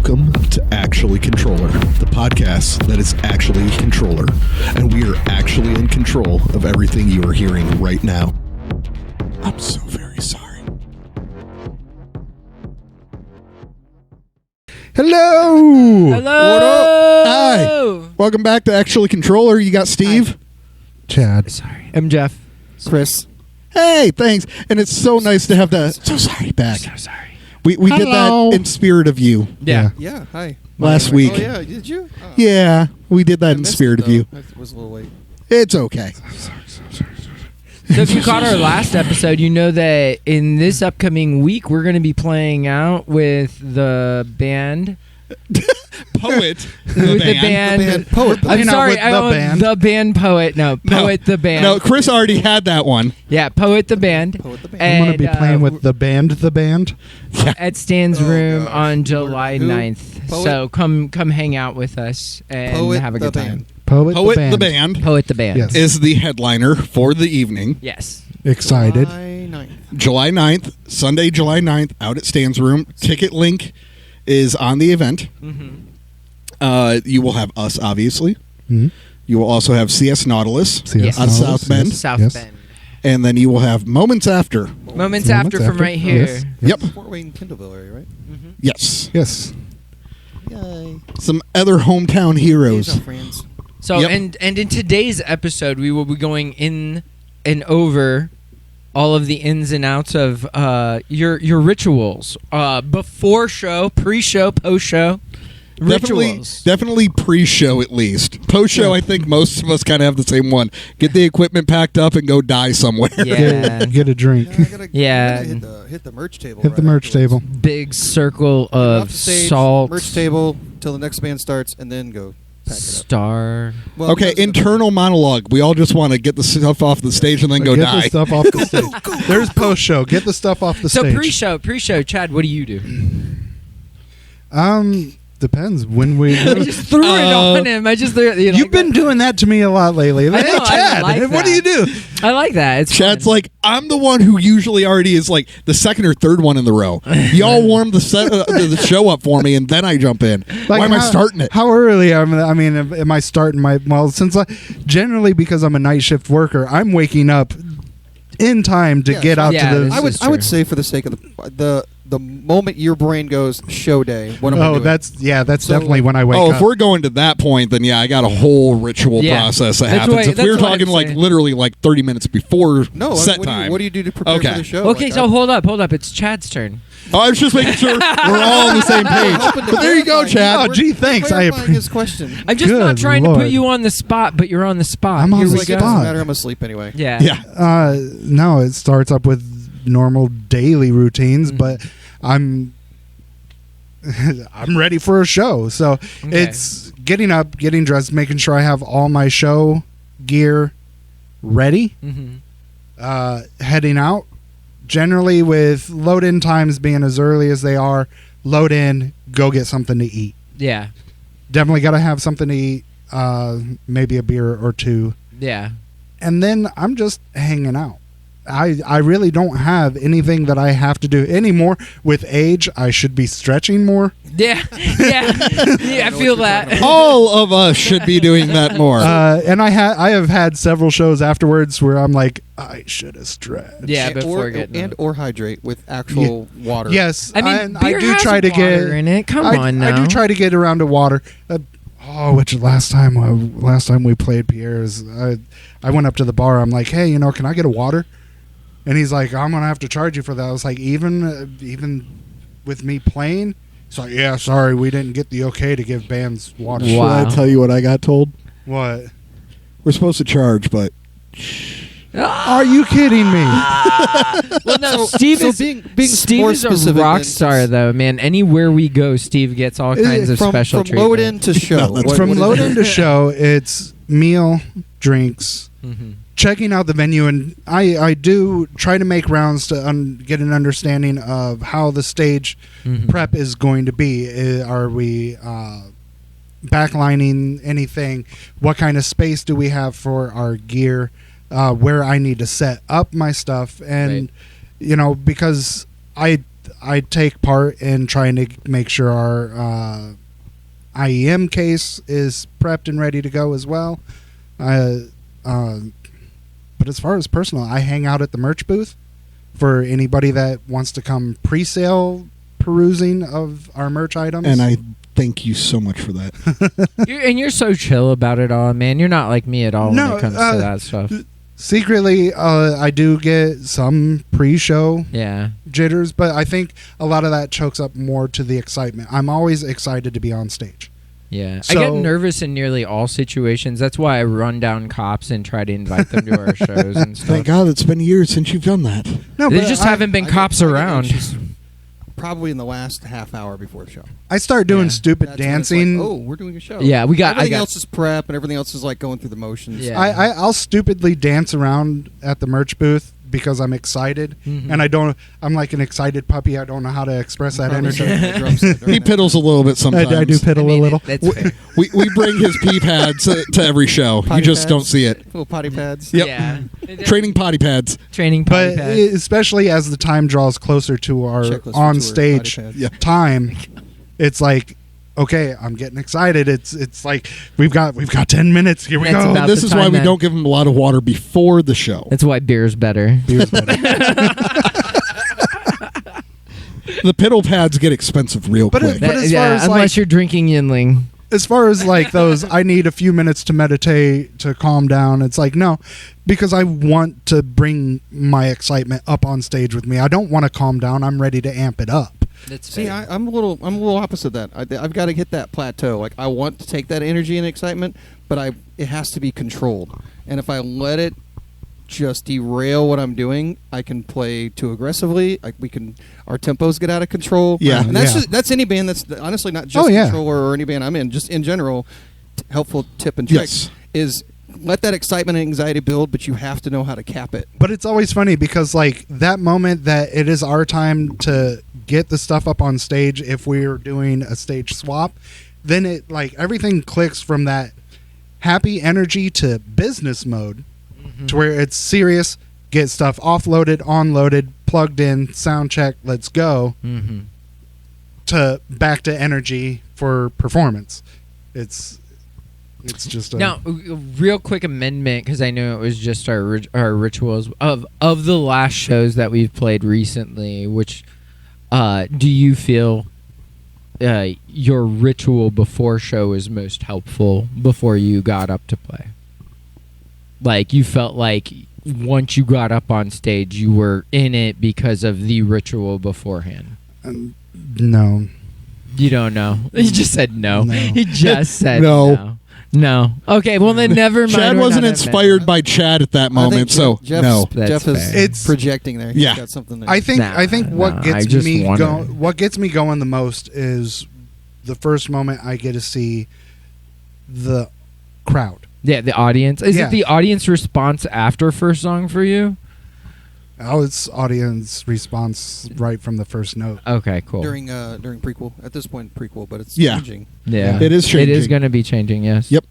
Welcome to Actually Controller, the podcast that is actually Controller, and we are actually in control of everything you are hearing right now. I'm so very sorry. Hello! Hello! What up? Hi! Welcome back to Actually Controller. You got Steve? Hi. Chad. Sorry. I'm Jeff. Chris. Hey, thanks. And it's so nice to have the so sorry back. So sorry. We did that in spirit of you Yeah. Yeah, hi. last week. Oh, yeah, did you? Oh. Yeah, we did that I in missed spirit it, of you. though. I was a little late. It's okay. So if you caught our last episode, you know that in this upcoming week, we're going to be playing out with the band. Poet. With the band. Poet. I'm sorry, with the band. the band Poet. No, Poet the band. No, Chris already had that one. Yeah, Poet the band. Poet the band. And, I'm going to be playing with the band. at Stan's Oh, room gosh. on July Who? 9th. Poet? So come hang out with us and Poet have a the good time. band. Poet Poet the band Poet the band. Yes. is the headliner for the evening. Yes. Excited. July 9th. July 9th, Sunday, July 9th, out at Stan's room. Ticket link is on the event. Mm-hmm. You will have us, obviously. Mhm. You will also have CS Nautilus Yes. on South Bend. South Yes. Bend. And then you will have Moments After. Moments after from right here. Yes. Yep. Fort Wayne, Kindleville area, right? Mm-hmm. Yes. Yes. Yay. Some other hometown Here's heroes. our friends. So Yep. and in today's episode, we will be going in and over all of the ins and outs of your rituals before show, pre-show, post-show. Rituals. Definitely pre-show at least. Post-show, I think most of us kind of have the same one. Get the equipment packed up and go die somewhere. Yeah. Get a drink. Yeah, I gotta Yeah. hit the merch table. Hit the right merch afterwards. table. Big circle Get off of the stage, salt. merch table till the next band starts, and then go pack it up. Star. Well, Okay, because of the- internal monologue. We all just want to get the stuff off the stage and then go Get die. the stuff off the stage. There's post show. Get the stuff off the So stage. pre-show, Chad, what do you do? Depends when we. I just threw it on him. I just threw it. You You've been doing that to me a lot lately. I know, Hey, I Chad, like what do you do? I like that. It's Chad's fun. like, I'm the one who usually already is like the second or third one in the row. Y'all warm the show up for me, and then I jump in. Why am I starting it? How early? Am I starting my? Well, generally because I'm a night shift worker, I'm waking up in time to Yeah, get out yeah, to this the. I would is I would true. say for the sake of the moment your brain goes show day. What am I Oh, doing? that's So, definitely when I wake Oh, up. if we're going to that point, then yeah, I got a whole ritual Yeah. process that That's happens. what- If we that's were what I'm talking like saying. literally like 30 minutes before no. set what time. what do you do to prepare Okay. for the show? Okay, Like, so hold up. It's Chad's turn. Oh, I was just making sure we're all on the same page. But there you go, Chad. Oh, gee, thanks. I Clarifying his question. I'm just not Good trying to Lord. put you on the spot, but you're on the spot. I'm on Here the we Like, go. it doesn't spot. matter. I'm asleep anyway. Yeah. Yeah. No, it starts up with normal daily routines, Mhm. but I'm ready for a show. So Okay. it's getting up, getting dressed, making sure I have all my show gear ready, Mm-hmm. heading out. Generally, with load in times being as early as they are, load in, go get something to eat. Yeah. Definitely got to have something to eat, maybe a beer or two. Yeah. And then I'm just hanging out. I really don't have anything that I have to do anymore. With age, I should be stretching more. Yeah. Yeah. Yeah, I feel that. All of us should be doing that more. And I have had several shows afterwards where I'm like, I should have stretched. Yeah, And- before or, getting and up. or hydrate with actual water. Yes, I mean, and beer I do has try to water get in it. Come I, on I now. do try to get around to water. Which last time we played Pierre's, I went up to the bar. I'm like, hey, can I get a water? And he's like, I'm gonna have to charge you for that. I was like, even with me playing, he's like, yeah, sorry, we didn't get the okay to give bands water. Wow. Should I tell you what I got told? What? We're supposed to charge, but Are you kidding me? Well, no, Steve so is being Steve more is a specific rock than star, just- though, man. Anywhere we go, Steve gets all Is it kinds of special from treatment. load in to show. No, that's From what is load it? in to show, it's meal, drinks, Mhm. checking out the venue, and I do try to make rounds to get an understanding of how the stage Mhm. prep is going to be. Are we backlining anything? What kind of space do we have for our gear? Where I need to set up my stuff, and Right. because I take part in trying to make sure our IEM case is prepped and ready to go as well. But as far as personal, I hang out at the merch booth for anybody that wants to come pre-sale perusing of our merch items. And I thank you so much for that. You're so chill about it all, man. You're not like me at all when it comes to that stuff. Secretly, I do get some pre-show Yeah. jitters, but I think a lot of that chokes up more to the excitement. I'm always excited to be on stage. Yeah. So- I get nervous in nearly all situations. That's why I run down cops and try to invite them to our shows and stuff. Thank God it's been years since you've done that. No, There but just I, haven't been I cops get around. anxious Probably in the last half hour before the show. I start doing Yeah. stupid That's when it's dancing. like, oh, we're doing a show. Yeah, Everything else is prep, and everything else is like going through the motions. Yeah. I'll stupidly dance around at the merch booth because I'm excited, Mhm. and I'm like an excited puppy. I don't know how to express that Probably energy. started the drum set during He that. piddles a little bit sometimes. I do piddle a little. That's fair. We bring his pee pads to every show. Potty You just pads, don't see it. Little potty pads. Yep. Yeah. Training potty pads. Training potty But pad. especially as the time draws closer to our Checklist for on tour, stage potty pads. Yeah. time, it's like, okay, I'm getting excited. It's like we've got 10 minutes. Here we That's go. about This the is why time we that- don't give him a lot of water before the show. That's why beer's better. Here's what The piddle pads get expensive real But quick. as far as, unless like- you're drinking Yinling. as far as like those, I need a few minutes to meditate to calm down. It's like, no, because I want to bring my excitement up on stage with me. I don't want to calm down. I'm ready to amp it up. That's See, I'm a little opposite of that. I've got to hit that plateau. Like I want to take that energy and excitement, but it has to be controlled. And if I let it just derail what I'm doing, I can play too aggressively. Our tempos get out of control. Yeah. and that's Yeah. that's any band. That's honestly not just Oh, yeah. Controller or any band I'm in. Just in general, helpful tip and trick Yes. is let that excitement and anxiety build, but you have to know how to cap it. But it's always funny because like that moment that it is our time to get the stuff up on stage, if we're doing a stage swap, then it like everything clicks from that happy energy to business mode to where it's serious, get stuff offloaded, onloaded, plugged in, sound check, let's go, Mm-hmm. to back to energy for performance. It's just a Now, a real quick amendment because I know it was just our rituals of the last shows that we've played recently. Which do you feel your ritual before show is most helpful before you got up to play? Like you felt like once you got up on stage, you were in it because of the ritual beforehand. no. You don't know. He just said no. No. He just said No. no. No. Okay, well then never mind. Chad We're wasn't not inspired by Chad at that I think moment, so Jeff's, no. That's Jeff is fair. It's- projecting there. He's Yeah. got something there. I think Nah, what I gets just me wanted- going, what gets me going the most is the first moment I get to see the crowd. Yeah, the audience. Is Yeah. it the audience response after first song for you? Oh, it's audience response right from the first note. Okay, cool. during prequel. At this point, prequel, but it's Yeah. changing. yeah, It is It changing. is going to be changing. Yes. Yep.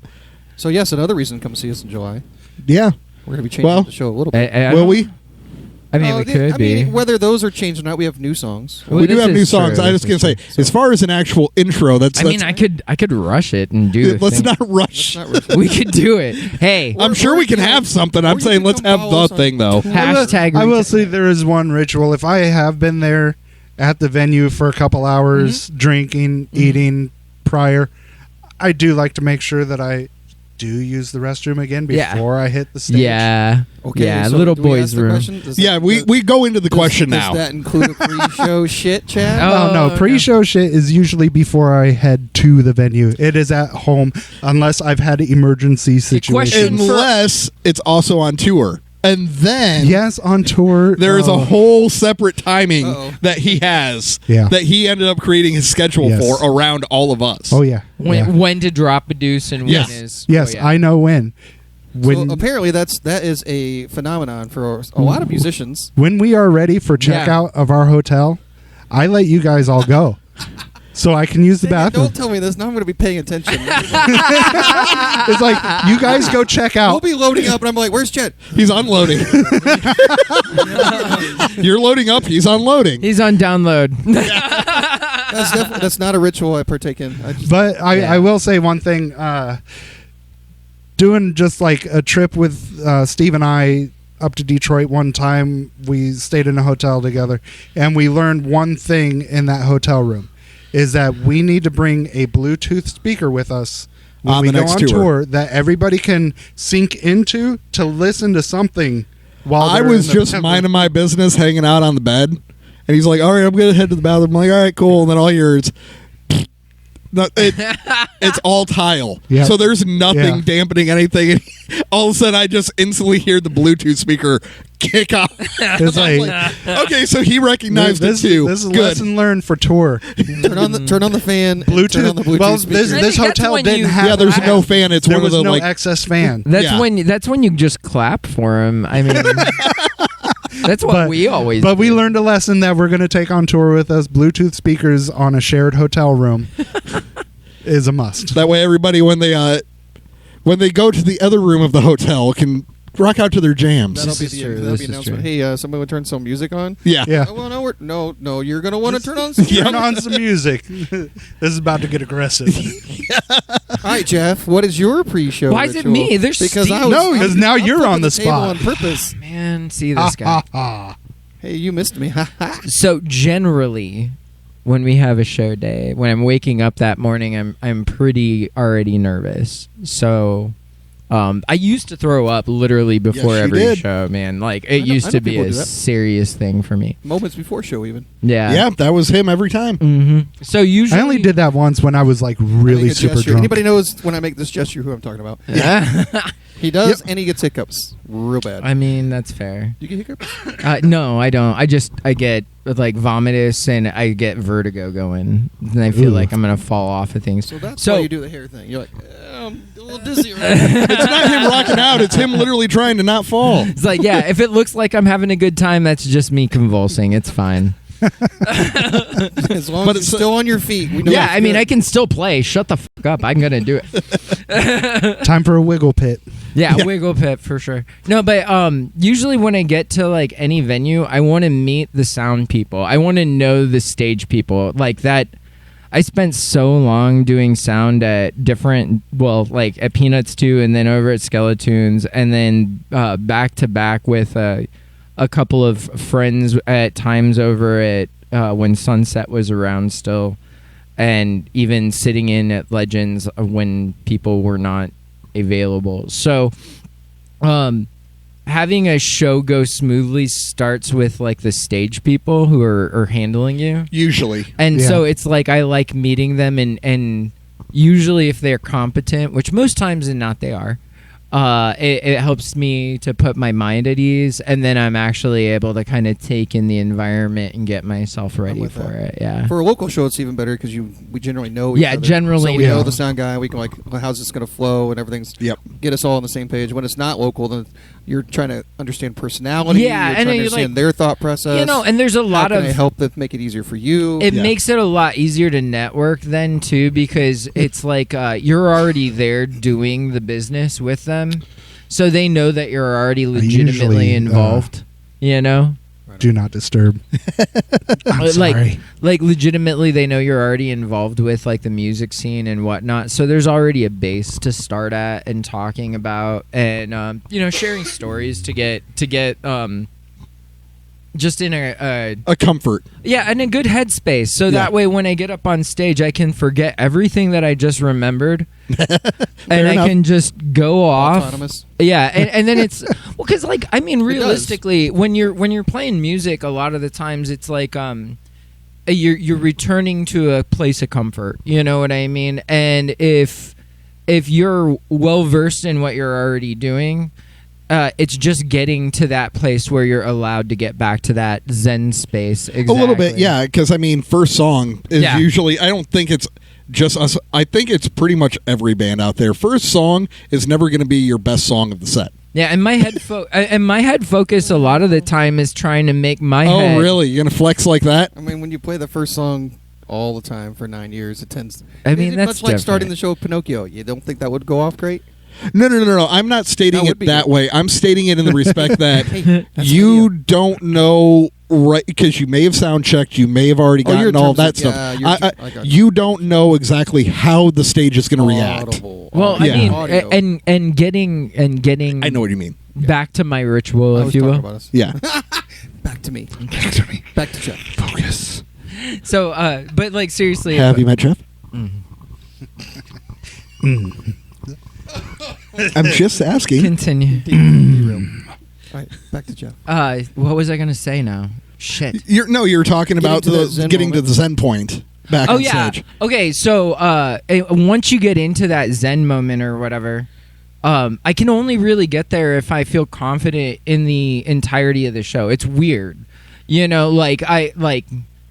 So yes, another reason to come see us in July. Yeah. We're going to be changing Well, the show a little bit. Will we? I mean, we could be. Whether those are changed or not, we have new songs. Well, We do this have is new songs. true, I was this going is to say, true. as far as an actual intro, that's. I mean, I could rush it and do. a let's thing. not rush. Let's not rush We could do it. Hey, I'm sure we can have something. or I'm you saying can let's come have follow us the on thing, though. tour. hashtag. I will say there is one ritual. If I have been there at the venue for a couple hours, drinking, eating prior, I do like to make sure that I do use the restroom again Yeah. before I hit the stage. Yeah. Okay, Yeah. so Little do we boys ask the room. question? Does Yeah, that- we go into the question does now. that include a pre-show shit, Chad? Oh, No, pre-show shit is usually before I head to the venue. It is at home unless I've had emergency question- situations. Unless it's also on tour. And then Yes, on tour. there is a oh, whole separate timing Uh-oh. that he has Yeah. that he ended up creating his schedule Yes. for around all of us. Oh yeah. When yeah. when to drop a deuce and Yes. when is Yes, oh, yeah. I know when. When So apparently that is a phenomenon for a lot of musicians. when we are ready for Yeah. checkout of our hotel, I let you guys all go. So I can use the Dang it, bathroom. don't tell me this. Now I'm going to be paying attention. It's like, you guys go check We'll out. be loading up, and I'm like, where's Chet? He's unloading. You're loading up. He's unloading. He's on download. That's not a ritual I partake in. But Yeah. I will say one thing. Doing just like a trip with Steve and I up to Detroit one time, we stayed in a hotel together, and we learned one thing in that hotel room is that we need to bring a Bluetooth speaker with us when On we the go next on tour. tour that everybody can sync into to listen to something while I they're was in the just bathroom. minding my business, hanging out on the bed, and he's like, "All right, I'm gonna head to the bathroom." I'm like, "All right, cool." And then all yours, it's all tile, Yeah. so there's nothing Yeah. dampening anything. And all of a sudden, I just instantly hear the Bluetooth speaker kick off. It's I'm like, like, okay, so he recognized this, it too. this is a Good. lesson learned for tour. Turn on the fan. and Bluetooth. Turn on the Bluetooth Well, speaker. this I think that's hotel when didn't you- have. Yeah, there's no fan. It's there one of was the no like. excess fan. That's Yeah. when you just clap for him. I mean, that's what But- we always. But we do. learned a lesson that we're going to take on tour with us. Bluetooth speakers on a shared hotel room is a must. That way, everybody when they go to the other room of the hotel can rock out to their jams. That'll be This is true. that'll This be is announcement. true. Hey, somebody would turn some music on. Yeah. Yeah. Oh, well, no, you're gonna want to turn on some. Turn on some music. This is about to get aggressive. All right, Jeff. What is your pre-show? Why is it ritual? me? There's because Steve. I was, No, because I'm- now I'm you're flipping on the table spot. on purpose. Man, see this guy. Hey, you missed me. So generally, when we have a show day, when I'm waking up that morning, I'm pretty already nervous. So I used to throw up literally before Yes, you every did. show, man. Like I it know- used I to know be people a do that. serious thing for me. Moments before show, even. Yeah. Yeah, that was him every time. hmm So usually I only did that once when I was like I really make a super gesture. drunk. Anybody knows when I make this gesture who I'm talking about? Yeah. He does, and he gets hiccups real bad. I mean, that's fair. You get hiccups? No, I don't. I get like vomitous and I get vertigo going, and I feel Ooh. like I'm gonna fall off of things. So that's So- why you do the hair thing. You're like, I'm a little dizzy. Right It's not him rocking out. It's him literally trying to not fall. It's like, yeah, if it looks like I'm having a good time, that's just me convulsing. It's fine. as long But as it's you're still on your feet. We know Yeah, it's I mean, good. I can still play. Shut the fuck up. I'm gonna do it. Time for a wiggle pit. Yeah, wiggle pit for sure. No, but usually when I get to like any venue, I want to meet the sound people. I want to know the stage people. Like that. I spent so long doing sound at different, well, like at Peanuts too, and then over at Skeletoons, and then back to back with a couple of friends at times over at when Sunset was around still, and even sitting in at Legends when people were not available. So, having a show go smoothly starts with like the stage people who are handling you. Usually. And Yeah. so it's like I like meeting them, and usually if they're competent, which most times and not they are, it helps me to put my mind at ease, and then I'm actually able to kind of take in the environment and get myself ready with for that. it. Yeah. For a local show, it's even better because we generally know each Yeah, other. generally so we know. know the sound guy. We can like, well, how's this going to flow and everything's. Yep. Get us all on the same page. When it's not local, then you're trying to understand personality. Yeah, you're and trying to then you, understand like- their thought process. You know, and there's a lot How of can I help that make it easier for you? it Yeah. makes it a lot easier to network then too, because it's like you're already there doing the business with them, so they know that you're already legitimately usually, involved. You know, Do not disturb. I'm like sorry. like legitimately they know you're already involved with like the music scene and whatnot, so there's already a base to start at and talking about, and you know, sharing stories to get just in a comfort. yeah, in a good headspace, so that way when I get up on stage, I can forget everything that I just remembered, and I enough. can just go off. Autonomous. Yeah, and then it's well, because like I mean, does. realistically, when you're playing music, a lot of the times it's like you're returning to a place of comfort. You know what I mean? And if you're well versed in what you're already doing. It's just getting to that place where you're allowed to get back to that Zen space. Exactly. A little bit, yeah, because I mean, first song is Yeah. usually, I don't think it's just us. I think it's pretty much every band out there. First song is never going to be your best song of the set. Yeah, and my head focus a lot of the time is trying to make my head. Oh, really? You're going to flex like that? I mean, when you play the first song all the time for 9 years. It tends. I mean, it's that's much like starting different. the show Pinocchio. You don't think that would go off great? No. I'm not stating That it would be that good. way. I'm stating it in the respect that Hey, that's you video. don't know, right? Because you may have sound checked, you may have already Oh, you're gotten all terms that of- stuff. yeah, I got you don't know exactly how the stage is going to react. Audible, Well, Yeah. I mean, audio. and getting I know what you mean. back to my ritual, I if was you talking will. about us. Yeah. Back to me. Back to me. Back to Jeff. Focus. So, but like seriously, Have you met Jeff? I'm just asking. continue. All right, back to Jeff. What was I gonna say now? Shit. You're talking about to that Zen getting to moment. the Zen point back Oh on yeah. stage. Okay, so once you get into that Zen moment or whatever, I can only really get there if I feel confident in the entirety of the show. It's weird,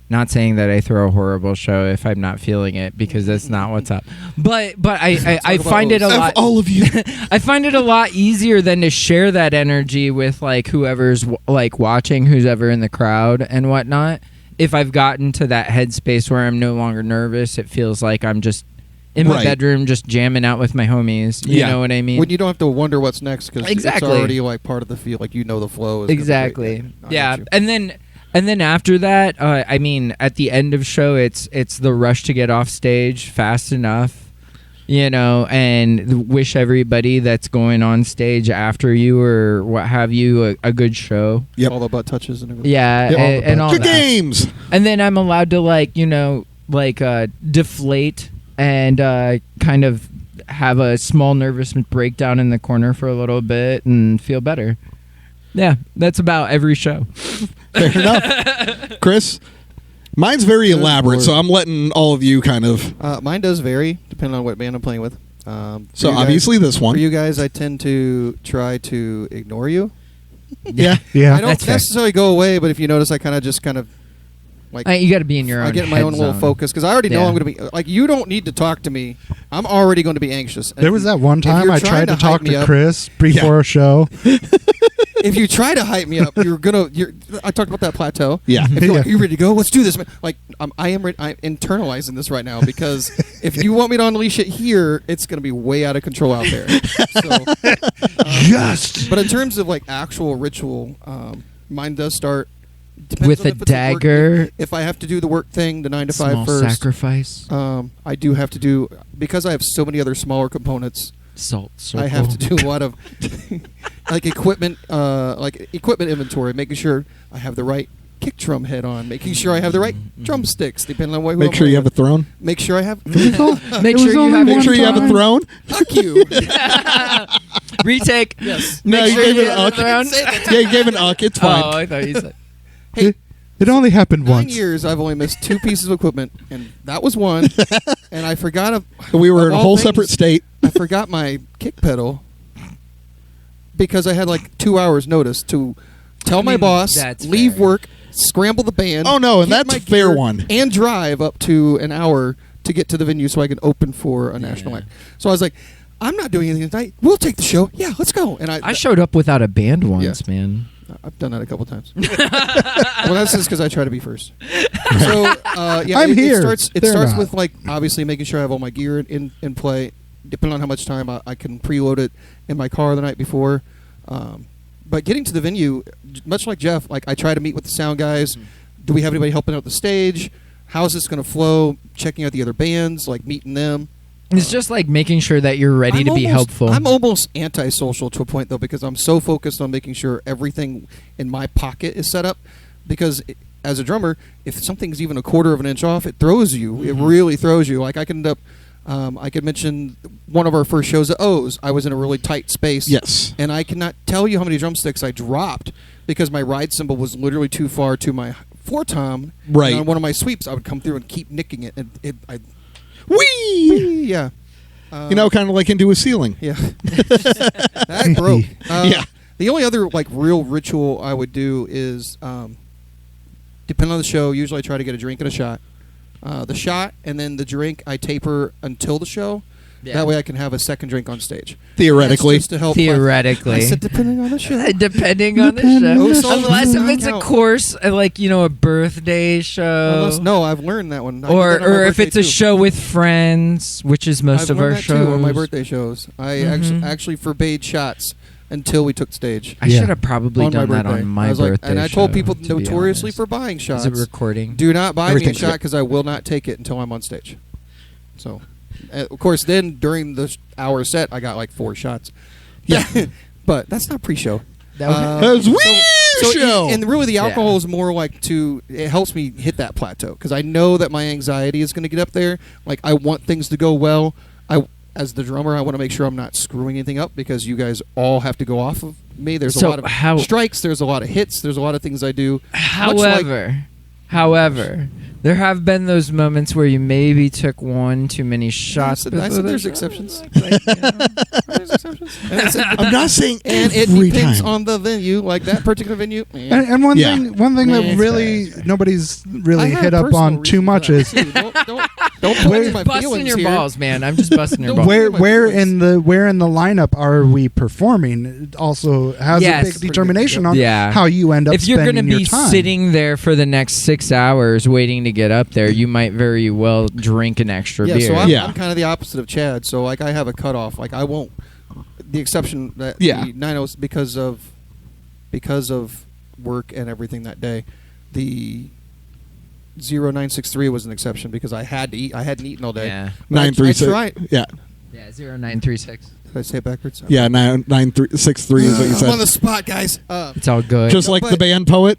not saying that I throw a horrible show if I'm not feeling it, because that's not what's up. But I about find it a those. lot. All of you. I find it a lot easier than to share that energy with like whoever's like watching, who's ever in the crowd and whatnot. If I've gotten to that headspace where I'm no longer nervous, it feels like I'm just in my Right. bedroom, just jamming out with my homies. You Yeah. know what I mean? When you don't have to wonder what's next because Exactly. it's already like part of the feel. Like you know the flow. Is gonna be Exactly. great. I Yeah, got you. and then after that, I mean, at the end of show, it's the rush to get off stage fast enough, and wish everybody that's going on stage after you or what have you a good show. Yep. all the butt touches and everything. Yeah, Yep. and all Good that. games. And then I'm allowed to deflate and kind of have a small nervous breakdown in the corner for a little bit and feel better. Yeah, that's about every show. Fair enough. Chris, mine's very Good elaborate, Lord. so I'm letting all of you kind of. Mine does vary depending on what band I'm playing with. For So you guys- obviously this for one. you guys, I tend to try to ignore you. Yeah. Yeah. I don't That's fair. necessarily go away, but if you notice, I kind of like You got to be in your own. I get in my head own little zone. focus because I already know Yeah. I'm going to be like. You don't need to talk to me. I'm already going to be anxious. And There if was you- that one if time you're I trying tried to talk hype me to up- Chris before a show. If you try to hype me up, I talked about that plateau. Yeah. If you're like, Yeah. you ready to go? Let's do this. Man. Like I'm internalizing this right now because if you want me to unleash it here, it's going to be way out of control out there. So, Yes. but in terms of like actual ritual, mine does start depends With on a if it's work- dagger. if I have to do the work thing, the 9 to 5 Small first, sacrifice. I do have to do because I have so many other smaller components. Salt circle. I have to do a lot of like equipment inventory, making sure I have the right kick drum head on, making sure I have the right drumsticks, depending on what. Make sure you have a throne. Make sure I have. Make It sure was you only have. Make one sure you have a time. throne. Fuck you. Retake. Yes. No, Make you sure gave you it have an the throne. uck. Yeah, you gave an uck. It's fine. Oh, I thought you said. Hey, It only happened 9 once. years I've only missed 2 pieces of equipment, and that was one. And I forgot We were of in a all whole things, separate state. I forgot my kick pedal because I had like 2 hours notice to tell my mean, boss, that's leave fair. work, scramble the band. Oh, no, and get that's my a fair gear, one. And drive up to an hour to get to the venue so I can open for a national act. So I was like, I'm not doing anything tonight. We'll take the show. Yeah, let's go. And I showed up without a band once, man. I've done that a couple times. Well, that's just because I try to be first. So yeah, I'm here. It They're starts not. with like obviously making sure I have all my gear in play. Depending on how much time I can preload it in my car the night before. But getting to the venue, much like Jeff, like I try to meet with the sound guys. Do we have anybody helping out the stage? How is this going to flow? Checking out the other bands, like meeting them. It's just like making sure that you're ready to be helpful. I'm almost antisocial to a point, though, because I'm so focused on making sure everything in my pocket is set up. Because as a drummer, if something's even a quarter of an inch off, it throws you. It really throws you. Like I can end up, I could mention one of our first shows at O's. I was in a really tight space. Yes. And I cannot tell you how many drumsticks I dropped because my ride cymbal was literally too far to my floor tom. Right. And on one of my sweeps, I would come through and keep nicking it. And Whee! yeah. Kind of like into a ceiling. Yeah. That broke. Yeah. The only other like real ritual I would do is, depending on the show, usually I try to get a drink and a shot. The shot and then the drink I taper until the show. Yeah. That way I can have a second drink on stage. Theoretically. That's just to help. Theoretically. I said depending on the show. Depending on the Oh, show. so Unless if it's a count. course, like, a birthday show. No, I've learned that one. I did Or that on my if birthday, it's a too. show with friends, which is most I've of our learned that shows. too on my birthday shows. I actually forbade shots until we took stage. I Yeah. should have probably on my done that birthday. on my I was like, birthday and I told show, people to be notoriously honest. for buying shots. Is it recording? Do not buy me a Everything's shot good. because I will not take it until I'm on stage. So, of course, then during the hour set, I got like 4 shots. Yeah. But that's not pre-show. That was- That was wee show. And really, the alcohol Yeah. is more like it helps me hit that plateau because I know that my anxiety is going to get up there. Like, I want things to go well. As the drummer, I want to make sure I'm not screwing anything up because you guys all have to go off of me. There's a lot of strikes. There's a lot of hits. There's a lot of things I do. However, there have been those moments where you maybe took one too many shots. I said there's exceptions. There's exceptions. I'm not saying And it every depends time. on the venue. Like that particular venue. And one Yeah. thing Yeah, that it's really nobody's I really have hit up personal on too reasons much for that, is too. Don't put me in my busting feelings your here. balls, man. I'm just busting your Don't balls. worry. where my where in the lineup are we performing. It also has Yes. a big determination on Yeah. how you end up If you're spending going to your be time. sitting there for the next 6 hours waiting to get up there, you might very well drink an extra Yeah, beer. so Yeah. I'm kind of the opposite of Chad. So like I have a cutoff. Like I won't. The exception that Yeah. the 90s because of work and everything that day, the 0963 was an exception because I had to eat. I hadn't eaten all day. Yeah. But I 936. tried. Yeah. Yeah, 0936. Did I say it backwards? Yeah, 963 is what you I'm on the said. spot, guys. It's all good. Just No, like but- the band Poet.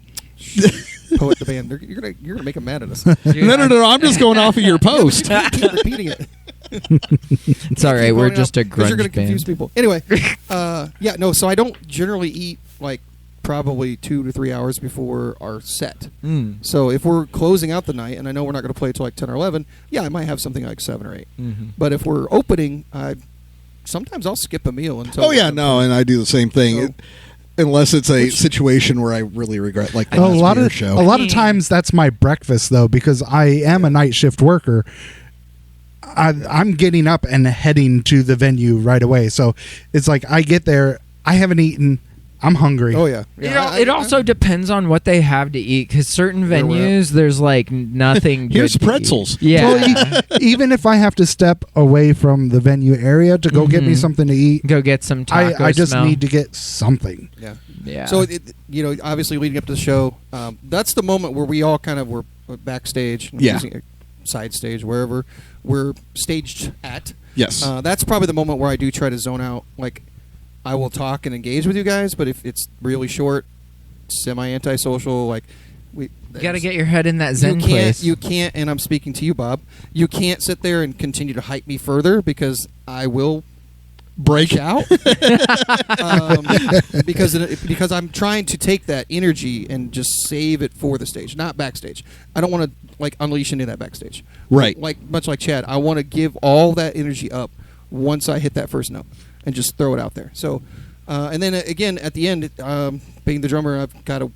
Poet the band. You're gonna make them mad at us. Dude, No. I'm just going off of your post. Keep repeating it. It's all right. Keep We're going just up, a 'cause you're grunge gonna confuse band. people. Anyway, yeah, no. So I don't generally eat like probably 2 to 3 hours before our set. Mm. So if we're closing out the night, and I know we're not going to play till like 10 or 11, yeah, I might have something like 7 or 8. Mhm. But if we're opening, sometimes I'll skip a meal until. Oh yeah, no, and I do the same thing. So- Unless it's a situation where I really regret, like the a last lot beer of show. a lot of times that's my breakfast though because I am a night shift worker. I'm getting up and heading to the venue right away. So it's like I get there, I haven't eaten, I'm hungry. Oh yeah. Yeah, It also depends on what they have to eat because certain Where we're at. venues there's like nothing. Here's good to eat. pretzels. Yeah. Well, even if I have to step away from the venue area to go get me Mhm. something to eat, Go get some taco I just smell. need to get something. Yeah. Yeah. So obviously leading up to the show, that's the moment where we all kind of were backstage, Yeah. using a side stage, wherever we're staged at. Yes. That's probably the moment where I do try to zone out. Like, I will talk and engage with you guys, but if it's really short, semi-antisocial, like you got to get your head in that zen place. You can't, and I'm speaking to you, Bob. You can't sit there and continue to hype me further because I will Break out. Because I'm trying to take that energy and just save it for the stage, not backstage. I don't want to like unleash any of that backstage. Right. Like much like Chad, I want to give all that energy up once I hit that first note and just throw it out there. So, and then again at the end, being the drummer, I've got to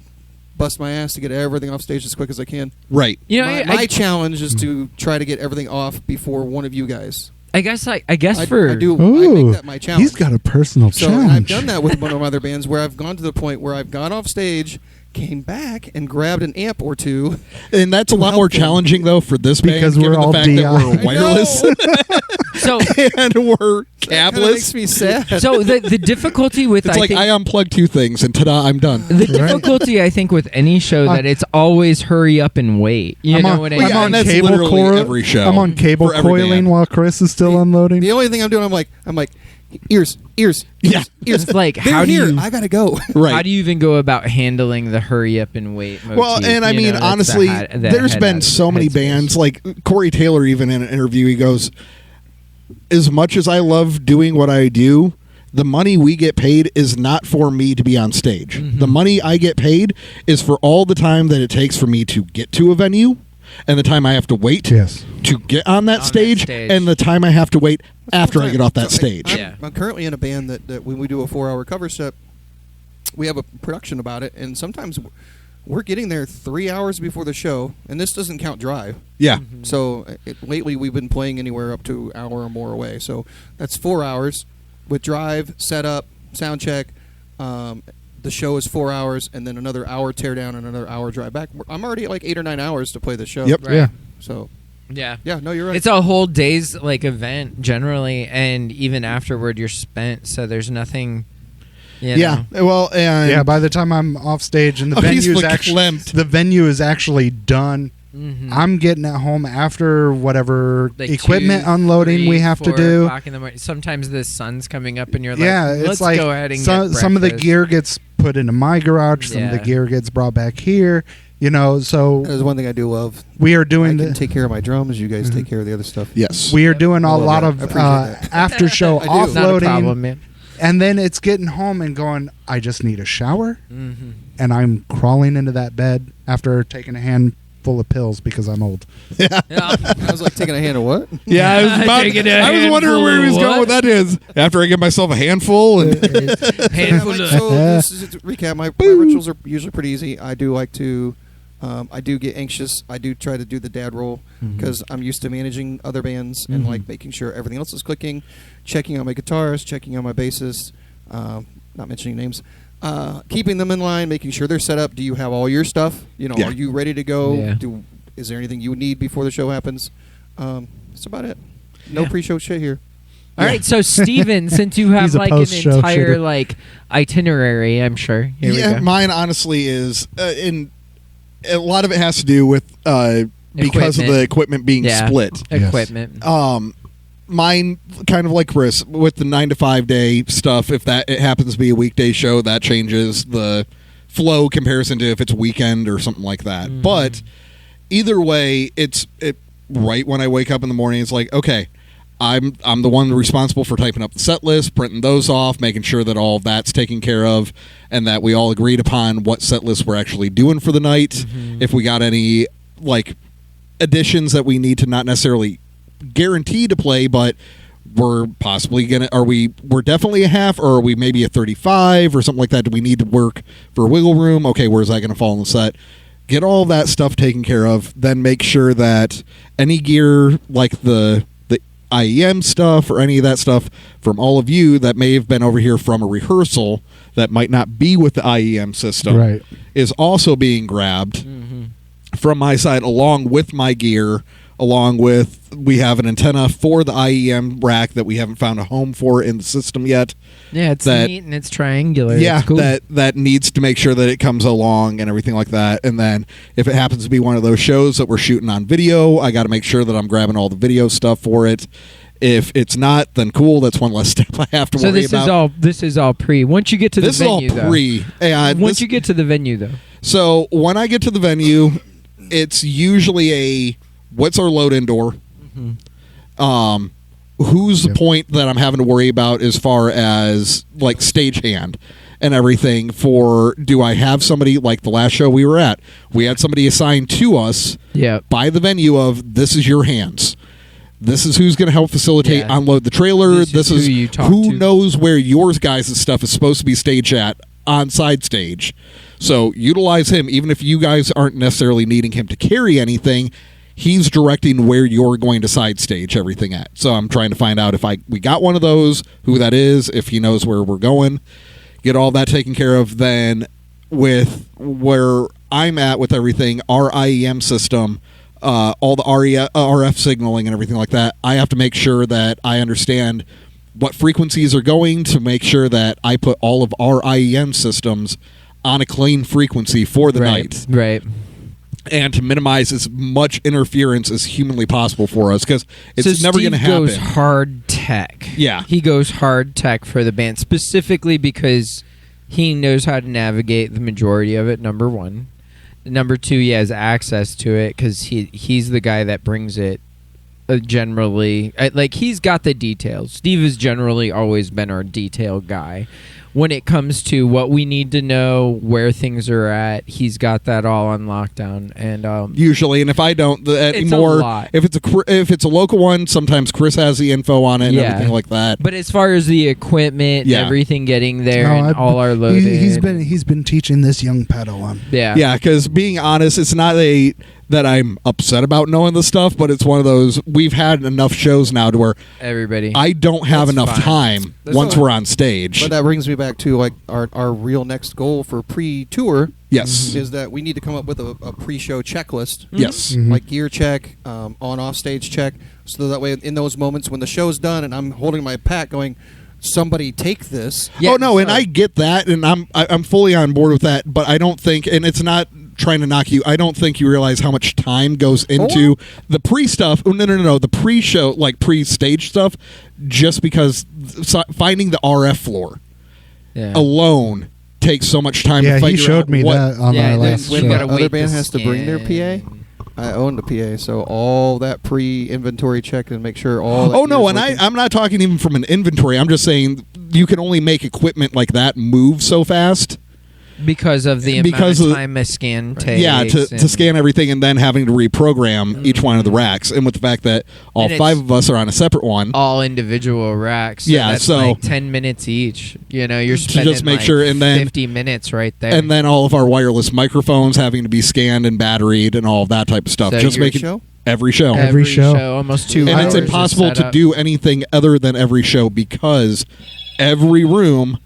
bust my ass to get everything off stage as quick as I can. Right. You know, My challenge is to try to get everything off before one of you guys. I guess I for do. I Ooh, make that my challenge. he's got a personal So challenge. and I've done that with one of my other bands where I've gone to the point where I've gone off stage, came back, and grabbed an amp or two. And that's a lot more challenging though for this band Because we're given all the fact DI. that we're wireless so and we're That kinda cabless. makes me sad. so the difficulty with It's I like think, I unplugged 2 things and ta-da, I'm done. the difficulty I think with any show that it's always hurry up and wait. You I'm know on, what I Well, mean? yeah, I'm and on that's cable literally coil- every show I'm on cable for every coiling band. while Chris is still unloading. The only thing I'm doing, I'm like, ears, Yeah. ears. It's like, They're how do here. you I gotta go. Right. how do you even go about handling the hurry up and wait motif? Well, and I You mean, know, that's the honestly, the there's head been out- so many headspace. bands. Like Corey Taylor, even in an interview, he goes, as much as I love doing what I do, the money we get paid is not for me to be on stage. Mhm. The money I get paid is for all the time that it takes for me to get to a venue and the time I have to wait Yes. to get on that, On that stage, stage. and the time I have to wait after I get off that So stage. I'm currently in a band that when we do a 4-hour cover set, we have a production about it, and sometimes we're getting there 3 hours before the show, and this doesn't count drive. Yeah. So lately we've been playing anywhere up to an hour or more away. So that's 4 hours with drive, setup, sound check. The show is 4 hours, and then another hour tear down and another hour drive back. I'm already at like 8 or 9 hours to play the show. Yep. Right. Yeah. So Yeah. yeah, no, you're right. It's a whole day's like event generally, and even afterward you're spent, so there's nothing. You Yeah. know. Well, and Yeah, by the time I'm off stage and the he's the venue is actually done, Mhm. I'm getting at home after whatever Like equipment 2, unloading 3, we have to 4 do. o'clock in the morning. Sometimes the sun's coming up, and you're like, Yeah, let's it's like go ahead and some get of the breakfast. gear gets put into my garage, some of the Yeah. gear gets brought back here. You know, so That is one thing I do love. we are I doing can the take care of my drums. You guys take care of the other stuff. yes. we are doing a I love lot that. of I appreciate that. after show I do. Not a offloading, problem, man. and then it's getting home and going. I just need a shower, Mm-hmm. and I'm crawling into that bed after taking a handful of pills because I'm old. I was like taking a hand of what? Yeah, I was Taking a I was wondering handful where he of was going what? with that is. After I give myself a handful and Handful of- So this is to recap. My rituals are usually pretty easy. I do like to, I do get anxious. I do try to do the dad role because I'm used to managing other bands and like making sure everything else is clicking, checking on my guitarists, checking on my bassists, not mentioning names, keeping them in line, making sure they're set up. Do you have all your stuff? You know, Yeah. are you ready to go? Yeah. Is there anything you need before the show happens? That's about it. No Yeah. pre-show shit here. All right, so Steven, since you have He's a like an post-show entire shooter. like itinerary, I'm sure. Here yeah, we go. mine honestly is in a lot of it has to do with because of Equipment. the equipment being Yeah. split. Yes. Equipment. Mine kind of like Chris with the 9 to 5 day stuff. If that it happens to be a weekday show, that changes the flow comparison to if it's a weekend or something like that. But either way, it right when I wake up in the morning, it's like, okay, I'm the one responsible for typing up the set list, printing those off, making sure that all of that's taken care of, and that we all agreed upon what set list we're actually doing for the night. If we got any like additions that we need to not necessarily guarantee to play, but we're possibly gonna we're definitely a half, or are we maybe a 35 or something like that? Do we need to work for wiggle room? Okay, where's that gonna fall in the set? Get all that stuff taken care of, then make sure that any gear like the IEM stuff or any of that stuff from all of you that may have been over here from a rehearsal that might not be with the IEM system Right. is also being grabbed from my side along with my gear, along with we have an antenna for the IEM rack that we haven't found a home for in the system yet. Yeah, it's that- neat and it's triangular. Yeah, It's cool. that needs to make sure that it comes along and everything like that. And then if it happens to be one of those shows that we're shooting on video, I got to make sure that I'm grabbing all the video stuff for it. If it's not, then cool. That's one less step I have to So worry this about. this is all pre. Once you get to This the is all venue, pre. though. Once you get to the venue, though. So when I get to the venue, it's usually a what's our load indoor. Who's the point that I'm having to worry about as far as like stagehand and everything for? Do I have somebody like the last show we were at? We had somebody assigned to us Yeah. by the venue of this is your hands. This is who's going to help facilitate Yeah. unload the trailer. This is who you talk who to. knows where your guys' stuff is supposed to be staged at on side stage. So utilize him, even if you guys aren't necessarily needing him to carry anything. He's directing where you're going to side stage everything at. So I'm trying to find out if we got one of those, who that is, if he knows where we're going. Get all that taken care of. Then with where I'm at with everything, our IEM system, all the RF signaling and everything like that, I have to make sure that I understand what frequencies are going to make sure that I put all of our IEM systems on a clean frequency for the night. Right. And to minimize as much interference as humanly possible for us, because it's So never going to Steve goes happen. hard tech. Yeah. He goes hard tech for the band, specifically because he knows how to navigate the majority of it, number one. Number two, he has access to it because he's the guy that brings it generally. Like, he's got the details. Steve has generally always been our detail guy. when it comes to what we need to know, where things are at, he's got that all on lockdown. And usually, and if I don't it's a anymore, lot. if it's a local one, sometimes Chris has the info on it and Yeah. everything like that. But as far as the equipment, Yeah. everything getting there, No, and all our loading, He's been teaching this young Padawan. Yeah, because being honest, it's not that I'm upset about knowing the stuff, but it's one of those, we've had enough shows now to where everybody. I don't have That's enough fine. time That's once fine. we're on stage. But that brings me back to like our real next goal for pre-tour Yes. is that we need to come up with a pre-show checklist. Yes. Mhm. Like gear check, on-off stage check, so that way in those moments when the show's done and I'm holding my pack going, somebody take this. Yeah, oh no, and so- I get that, and I'm fully on board with that. But I don't think, and it's not trying to knock you. I don't think you realize how much time goes into the pre stuff. Oh, no, the pre-show, like pre-stage stuff. Just because finding the RF floor Yeah. alone takes so much time. Yeah, to he figure showed out me what, that on Yeah, our then last we when show. gotta the other wait band to has to bring their scan. PA. I own the PA, so all that pre-inventory check and make sure all. That Oh no, gear's and working. I'm not talking even from an inventory. I'm just saying you can only make equipment like that move so fast. Because of the Because amount of of- time a scan takes. Yeah, to scan everything and then having to reprogram each one of the racks, and with the fact that all And it's 5 of us are on a separate one, all individual racks. Yeah, that's so- like 10 minutes each. You know, you're To spending just make like sure, and then- 50 minutes right there. and then all of our wireless microphones having to be scanned and batteried and all of that type of stuff. So Just Your making show? every show. Every show. almost 2 And hours. it's of impossible to setup. do anything other than every show because every room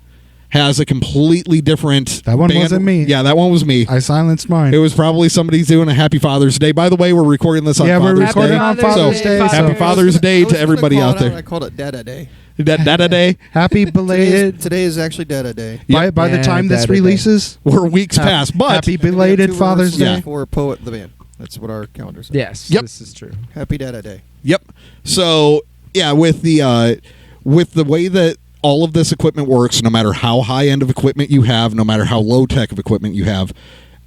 has a completely different. That one band- wasn't me. Yeah, that one was me. I silenced mine. It was probably somebody's doing a Happy Father's Day. By the way, we're recording this on Yeah, we're Father's recording Day. on Father's Father's Day. Day. Happy So Father's Day I was to gonna everybody call out it there. I called it Dada Day. Dada Day. happy belated. Today is actually Dada Day. Yep. By the Yeah, time this Dada Day. releases, We're weeks past, but happy And we have belated 2 Father's rehearsals Day. Day. for Poet the band. That's what our calendar says. Yes, Yep. this is true. Happy Dada Day. yep. So yeah, with the way that all of this equipment works, no matter how high end of equipment you have, no matter how low tech of equipment you have,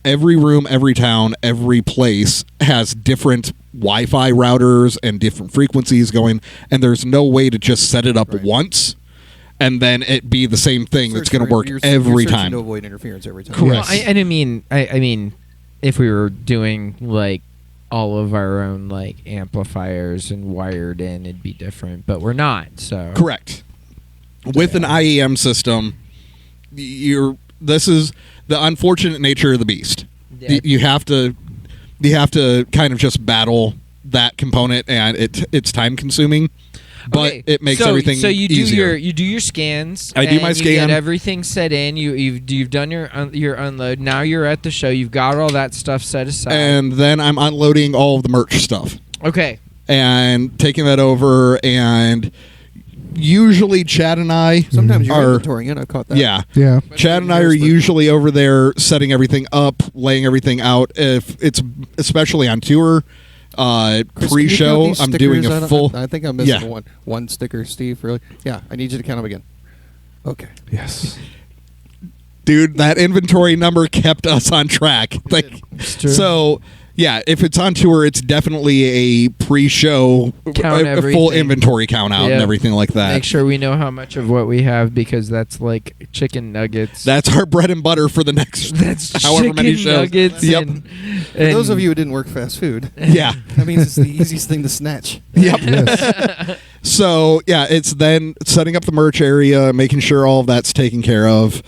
every room, every town, every place has different Wi-Fi routers and different frequencies going, and there's no way to just set it up Right. once and then it be the same thing that's Search going to for- work you're every searching time. to avoid interference every time. Correct. Well, I mean, if we were doing like all of our own like amplifiers and wired in, it'd be different. But we're not. So Correct. With an IEM system, this is the unfortunate nature of the beast. Yeah. You have to kind of just battle that component, and it's time consuming, but Okay, it makes so, everything So you easier. do your scans. I do my and You get scan. everything set in. You've done your unload. Now you're at the show. You've got all that stuff set aside. And then I'm unloading all of the merch stuff okay. and taking that over, and usually Chad and I Sometimes you're are inventorying it. I caught that. yeah. Yeah. Chad and I are usually over there setting everything up, laying everything out. If it's especially on tour, Chris, can you pre-show, count these I'm doing stickers? a full. I think I'm missing Yeah. one sticker, Steve. Really? Yeah. I need you to count them again. Okay. Yes. Dude, that inventory number kept us on track. Like, It's true. so yeah, if it's on tour, it's definitely a pre-show, Count a full everything. inventory count out and Yep. everything like that. Make sure we know how much of what we have because that's like chicken nuggets. That's our bread and butter for the next That's however chicken many shows. nuggets. Yep. For those of you who didn't work fast food, Yeah. that means it's the easiest thing to snatch. Yep. Yes. So yeah, it's then setting up the merch area, making sure all of that's taken care of.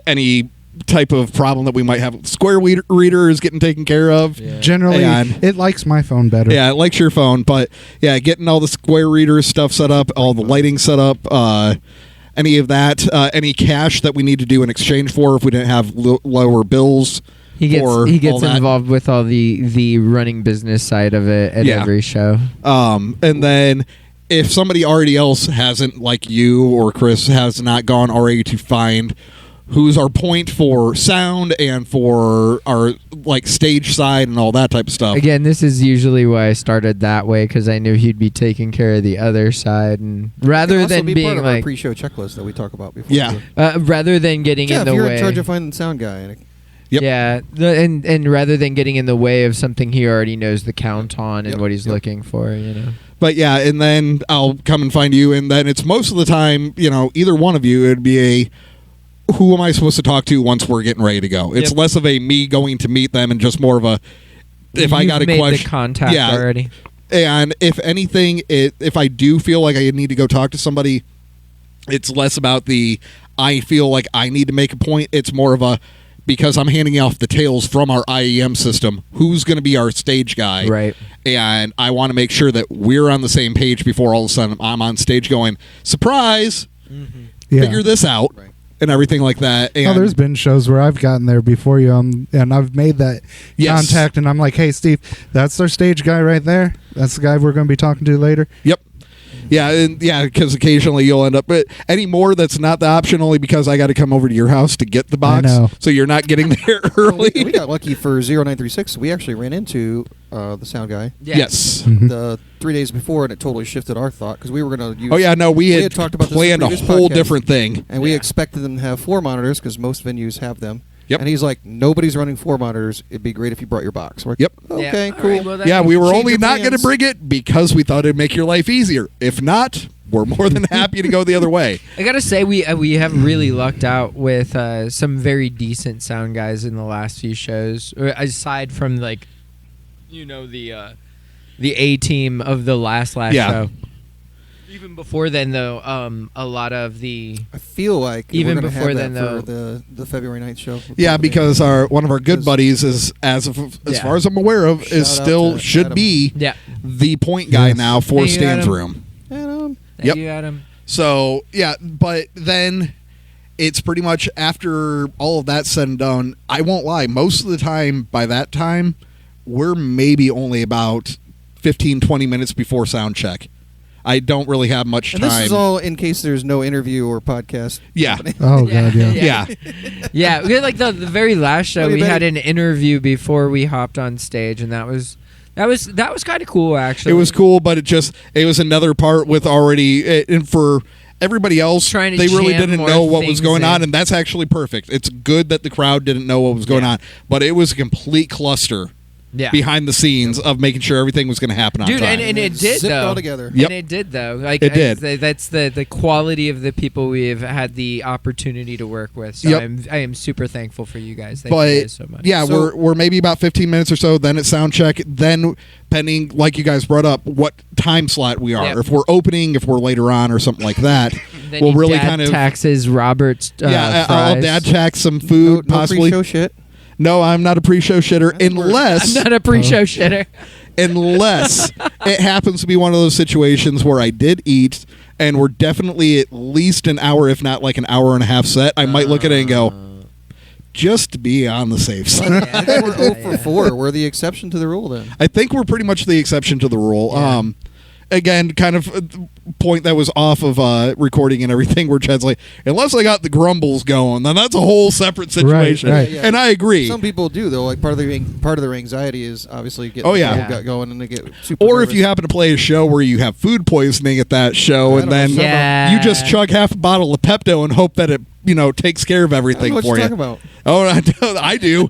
Any type of problem that we might have, square reader is getting taken care of. Yeah. Generally, And- it likes my phone better. Yeah, it likes your phone, but yeah, getting all the square reader stuff set up, all the lighting set up, any of that, any cash that we need to do in exchange for if we didn't have lower bills. He gets for he all gets that. involved with all the running business side of it at Yeah. every show. And then if somebody already else hasn't, like you or Chris, has not gone already to find who's our point for sound and for our like stage side and all that type of stuff. Again, this is usually why I started that way because I knew he'd be taking care of the other side, and It can rather also than be being part of our like, pre-show checklist that we talk about before. Yeah. too. rather than getting Jeff, in the you're way. in charge of finding the sound guy. And Yep. Yeah, and rather than getting in the way of something he already knows the count on and Yep, what he's yep. looking for, But yeah, and then I'll come and find you, and then it's most of the time, either one of you, it'd be a who am I supposed to talk to once we're getting ready to go? It's Yep. less of a me going to meet them and just more of a if I You've got a made question. the contact already. And if anything, if I do feel like I need to go talk to somebody, it's less about I feel like I need to make a point. It's more of a because I'm handing off the tails from our IEM system, who's going to be our stage guy? Right. And I want to make sure that we're on the same page before all of a sudden I'm on stage going, surprise, figure this out. Right. And everything like that. And there's been shows where I've gotten there before you, and I've made that Yes. contact, and I'm like, "Hey, Steve, that's our stage guy right there. That's the guy we're going to be talking to later." Yep. Yeah, because occasionally you'll end up. But anymore, that's not the option. Only because I got to come over to your house to get the box. know. So you're not getting there early. We got lucky for 0936. We actually ran into the sound guy Yes. Mhm. the 3 days before, and it totally shifted our thought because we were going to use. Oh yeah, no, we had talked about this in planned a previous whole podcast. different thing. And we expected them to have 4 monitors because most venues have them. Yep. And he's like, nobody's running 4 monitors. It'd be great if you brought your box. We're like, Yep. Okay, Yeah. All cool. right, well, that Yeah, makes- we were change only your not going to plans. bring it because we thought it'd make your life easier. If not, we're more than happy to go the other way. I gotta say we have really lucked out with some very decent sound guys in the last few shows. Aside from like, the A team of the last Yeah. show. Even before then, though, a lot of the I feel like Even we're gonna before have then, that though. for the February 9th show. Yeah, because one of our good Because- buddies is as Yeah. far as I'm aware of Shout is out still to should Adam. be the point guy Yes. now for Hey, Stan's Adam. room. And, Thank Yep. you, Adam. So yeah, but then it's pretty much after all of that said and done. I won't lie. Most of the time, by that time, we're maybe only about 15, 20 minutes before sound check. I don't really have much and time. this is all in case there's no interview or podcast. Yeah. Oh god, yeah. Yeah. Yeah, we had like the very last show. What do We you had think? an interview before we hopped on stage, and that was kind of cool, actually. It was cool, but it was another part with already and for everybody else, Trying to they really jam didn't more know what was things going on, in. and that's actually perfect. It's good that the crowd didn't know what was going Yeah. on, but it was a complete cluster Yeah. behind the scenes of making sure everything was going to happen on Dude, time. and it did Zipped though. all together. Yep. And it did though. Like It did. That's the quality of the people we've had the opportunity to work with. So Yep. I am super thankful for you guys. Thank you But guys so much. yeah, So- we're maybe about 15 minutes or so. Then it's sound check. Then pending, like you guys brought up, what time slot we are. Yep. If we're opening, if we're later on, or something like that. Then we'll he really dad kind of taxes Robert's I'll fries. dad tax some No, food no possibly. pre-show shit. No, I'm not a pre-show shitter unless I'm not a pre-show shitter. unless it happens to be one of those situations where I did eat and we're definitely at least an hour, if not like an hour and a half set. I might look at it and go, just to be on the safe side. I think we're 0 for 4. We're the exception to the rule then. I think we're pretty much the exception to the rule. Yeah. Again, kind of a point that was off of recording and everything where Chad's like, unless I got the grumbles going, then that's a whole separate situation. right. Yeah. And I agree. Some people do though. Like part of their anxiety is obviously getting Oh, yeah. the got going and they get super. Or if nervous. you happen to play a show where you have food poisoning at that show, I and don't then know. Yeah. you just chug half a bottle of Pepto and hope that it takes care of I don't know everything what for you're you. talking about. Oh, I do.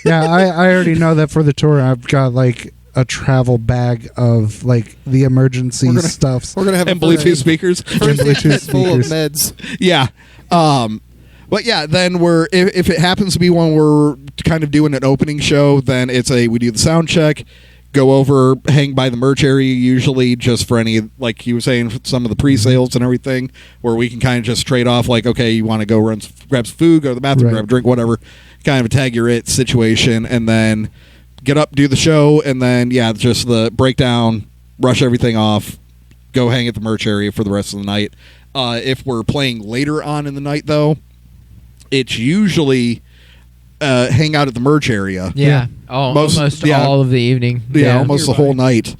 Yeah, I already know that for the tour. I've got like a travel bag of like the emergency We're gonna- stuffs. We're gonna have And a first Bluetooth aid- speakers. first aid Bluetooth kit full of speakers. meds. Yeah. But yeah, then if it happens to be when we're kind of doing an opening show, then we do the sound check, go over, hang by the merch area usually just for any, like you were saying, some of the pre-sales and everything, where we can kind of just trade off like, okay, you want to go grab some food, go to the bathroom, Right. grab a drink, whatever, kind of a tag your it situation, and then get up, do the show, and then, yeah, just the breakdown, rush everything off, go hang at the merch area for the rest of the night. If we're playing later on in the night, though, it's usually hang out at the merch area. Yeah. Most- Almost yeah. all of the evening. Yeah, almost the Nearby. whole night.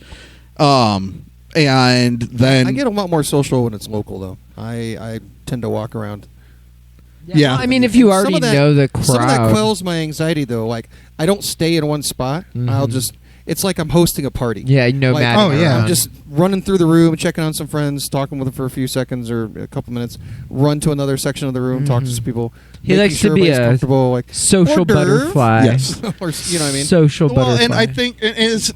And then I get a lot more social when it's local though. I tend to walk around. Yeah. Well, I mean, if you Some already of that- know the crowd. Some of that quells my anxiety though. Like I don't stay in one spot. Mhm. I'll just it's like I'm hosting a party. Yeah, no Like, matter. oh, yeah. I'm just running through the room, checking on some friends, talking with them for a few seconds or a couple minutes. Run to another section of the room, talk to some people. He making likes to sure be everybody's a comfortable, like social hors d'oeuvre. butterfly. Yes. or, you know what I mean? Social Well, butterfly. and I think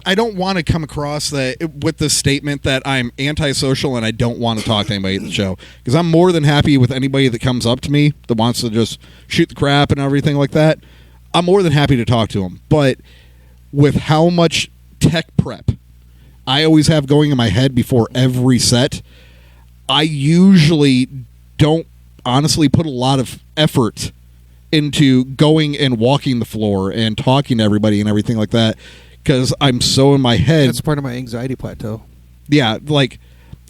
I don't want to come across that with the statement that I'm antisocial and I don't want to talk to anybody at the show, because I'm more than happy with anybody that comes up to me that wants to just shoot the crap and everything like that. I'm more than happy to talk to them. But with how much tech prep I always have going in my head before every set, I usually don't honestly put a lot of effort into going and walking the floor and talking to everybody and everything like that, because I'm so in my head. That's part of my anxiety plateau. Yeah, like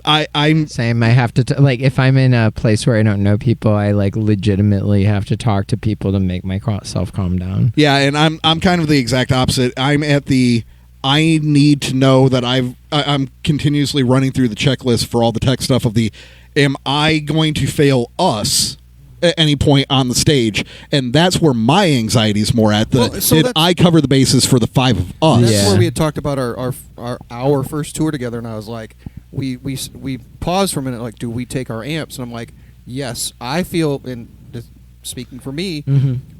I'm Same. I have to like if I'm in a place where I don't know people, I like legitimately have to talk to people to make myself calm down. yeah, and I'm kind of the exact opposite. I'm at the I need to know that I'm continuously running through the checklist for all the tech stuff of the am I going to fail us at any point on the stage, and that's where my anxiety is more at. Well, so Did that's- I cover the bases for the 5 of us? That's Yeah. where we had talked about our first tour together, and I was like, we paused for a minute, like, do we take our amps? And I'm like, yes, I feel, and this- speaking for me,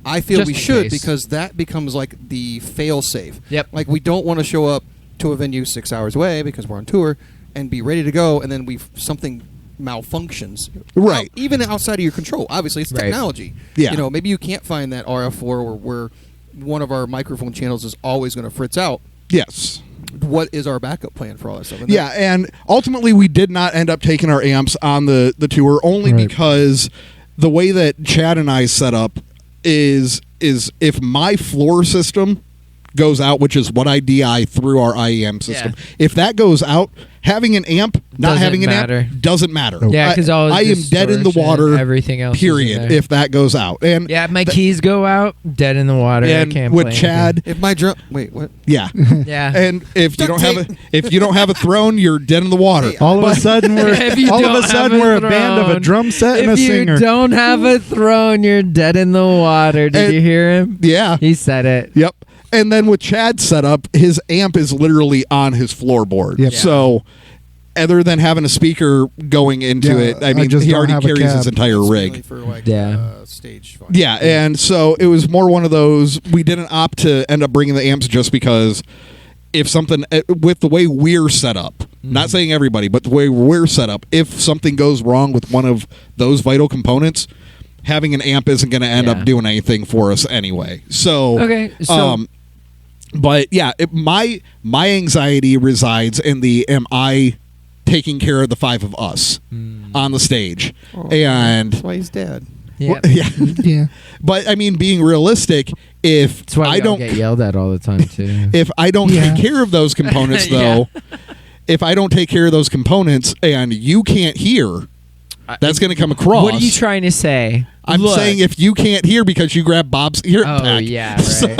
I feel Just we in should, case. because that becomes like the fail safe. Yep. Like, we don't want to show up to a venue 6 hours away because we're on tour and be ready to go, and then something malfunctions. Right. Even outside of your control. Obviously, it's Right. technology. Yeah. You know, maybe you can't find that RF4 where one of our microphone channels is always going to fritz out. Yes. What is our backup plan for all that stuff? And Yeah, and ultimately we did not end up taking our amps on the tour, only Right. because the way that Chad and I set up is if my floor system goes out, which is what I DI through our IEM system, if that goes out, having an amp, not Doesn't having an matter. amp, doesn't matter. Yeah, because all I am dead in the water. Everything else. is in Period. there. If that goes out, and yeah, if my keys go out, dead in the water. I and can't with play Chad, if my drum, wait, what? yeah, anything. Yeah. and if you Duct don't have a throne, you're dead in the water. Hey, All of a sudden, If you don't have we're a band of a throne, drum set and a if you singer. don't have a throne, you're dead in the water. Did And- you hear him? Yeah. He said it. Yep. And then with Chad's setup, his amp is literally on his floorboard. Yep. So other than having a speaker going into Yeah, it, I I mean, just he don't already have a carries his cab. entire It's rig. mainly for like Yeah. stage fun. Yeah, and so it was more one of those, we didn't opt to end up bringing the amps just because if something, with the way we're set up, not saying everybody, but the way we're set up, if something goes wrong with one of those vital components, having an amp isn't going to end Yeah. up doing anything for us anyway. So, Okay, so- but yeah, my anxiety resides in the am I taking care of the 5 of us on the stage, Oh, and that's why he's dead. Yeah. yeah. Yeah. But I mean, being realistic, if That's why we I all don't, get yelled at all the time too. if I don't Yeah. take care of those components, though, if I don't take care of those components and you can't hear, that's going to come across. What are you trying to say? I'm Look. saying if you can't hear because you grab Bob's ear Oh pack. yeah, right.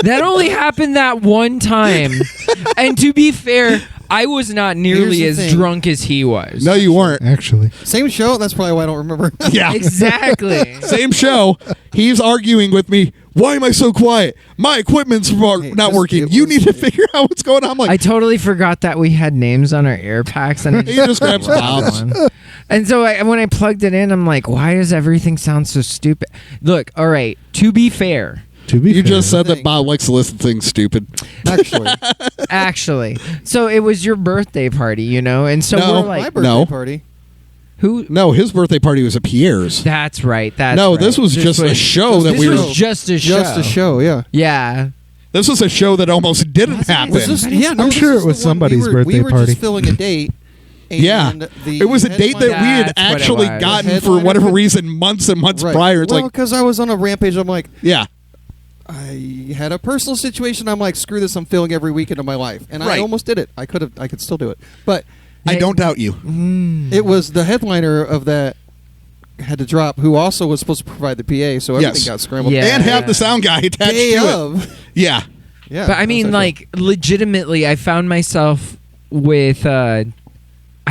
That only happened that one time. And to be fair, I was not nearly Here's as the thing. drunk as he was. No, you weren't. Actually. Same show. That's probably why I don't remember. Yeah. Exactly. Same show. He's arguing with me. Why am I so quiet? My equipment's not Hey, working. it You was- need to figure out what's going on. I'm like, I totally forgot that we had names on our ear packs, and I He just grabs Bob's. And so when I plugged it in, I'm like, why does everything sound so stupid? Look, all right. To be fair, To be you fair, just said that thing. Bob likes to listen to things stupid. Actually, actually, so it was your birthday party, you know, and so No. we're my like, birthday No. party. who? No, his birthday party was at Pierre's. That's right. That's No, right. this was just a show that This we was were. just a show. Just a show, yeah. Yeah. This was a show that almost didn't Was it? happen. Was this, yeah, no, I'm this sure is it was the one somebody's we birthday were party. just filling a date. And Yeah. the It was a date that we had That's what it actually was. gotten The for whatever headliner- reason months and months Right. prior. It's well, like, because I was on a rampage. I'm like, yeah, I had a personal situation. I'm like, screw this. I'm filling every weekend of my life, and I Right. almost did it. I could still do it, but I don't doubt you. it was the headliner of that had to drop, who also was supposed to provide the PA, so everything Yes. got scrambled. Yeah. And have the sound guy attached Day to it. of, Yeah. yeah. But I that mean, was like, legitimately, I found myself with, I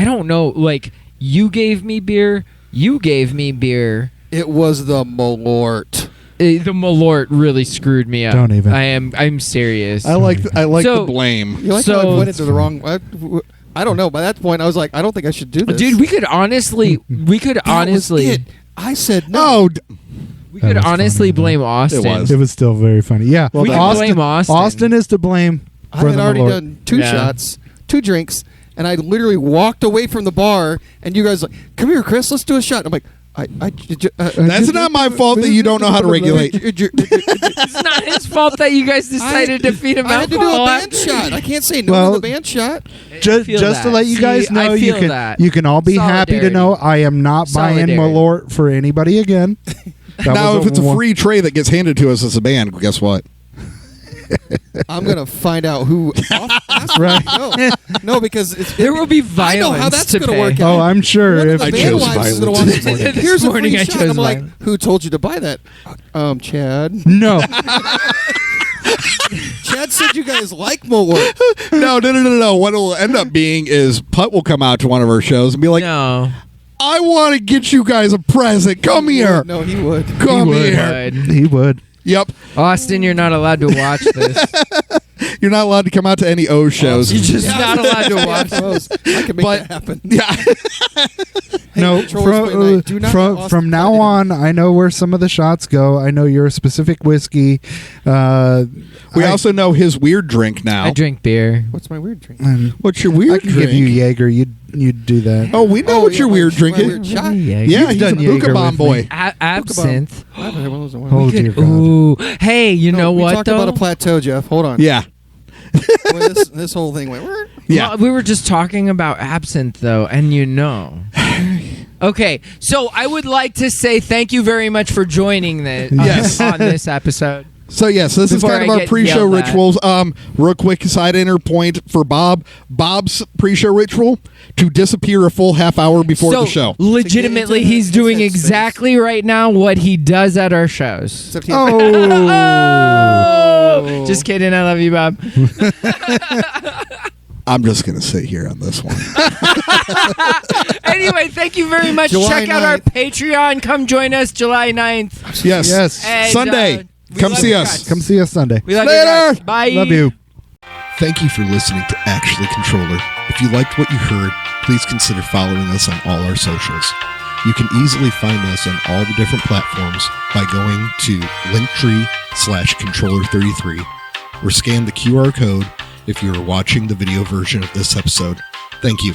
don't know, like, you gave me beer, you gave me beer. it was the Malort. the Malort really screwed me up. Don't even. I'm serious. I like So- the blame. You like So- how I pointed to the wrong. I don't know. By that point, I was like, I don't think I should do this. Dude, we could honestly That was it. I said no. Oh, we That could was honestly funny, though. blame Austin. It was. It was still very funny. Yeah. We can blame Austin. Austin is to blame I for had the already Malort. done 2 Yeah. shots, 2 drinks, and I literally walked away from the bar. And you guys like, come here, Chris, let's do a shot. I'm like, that's not my fault that you don't know how to regulate. It's not his fault that you guys decided to feed him I had to do a alcohol. band shot. I can't say no Well, to the band shot. Just feel to that. let you guys See, know, I you feel can that. you can all be happy to Solidarity. know I am not buying Solidarity. Malort for anybody again. That Now, was if it's a one- free tray that gets handed to us as a band, guess what? I'm gonna find out who asked Right. No, because There will be I violence know how that's to gonna pay. work out. Oh, I'm sure. One of If the I band chose wives is gonna violence walk this in and say, morning. Here's This a free morning I shot. chose I'm like, violence. who told you to buy that? Chad. no, Chad said you guys like Malort. No. What will end up being is Putt will come out to one of our shows and be like, No. I want to get you guys a present. Come here. No, he would. Come would. here. he would. Yep. Austin, you're not allowed to watch this. You're not allowed to come out to any O shows. You're just not allowed to watch Those. I can make But- that happen. Yeah. Hey, No, Controllers play night. Do not let Austin from now play on, I know where some of the shots go. I know your specific whiskey. We I- also know his weird drink now. I drink beer. What's my weird drink? and What's your weird I can drink? give you Jaeger. You'd do that. Oh, we know what yeah, your my- weird my drink is. weird shot. Yeah, You've he's a done Jaeger Buka Bomb with me. boy. Absinthe. I've had one of those in a while. Oh, We could- dear God. ooh. Hey, you know we what talked though? about a plateau, Jeff. Hold on. Yeah. When this whole thing went. Yeah. Well, we were just talking about absinthe, though, and you know. Okay, so I would like to say thank you very much for joining Yes. on this episode. So yes, this is Before kind of I our get pre-show yelled at. rituals. Real quick side enter point for Bob. Bob's pre-show ritual to disappear a full half hour before So, the show. legitimately, To get into he's doing headspace. exactly right now what he does at our shows. Except he Oh! Just kidding. I love you, Bob. I'm just gonna sit here on this one. Anyway, thank you very much. July Check out our 9th. Patreon. Come join us July 9th. Yes. Yes. And, Sunday. we Come love see you us. guys. Come see us Sunday. We love Later. you guys. Bye. Love you. Thank you for listening to Actually Controller. If you liked what you heard, please consider following us on all our socials. You can easily find us on all the different platforms by going to linktree/controller33 or scan the QR code if you are watching the video version of this episode. Thank you.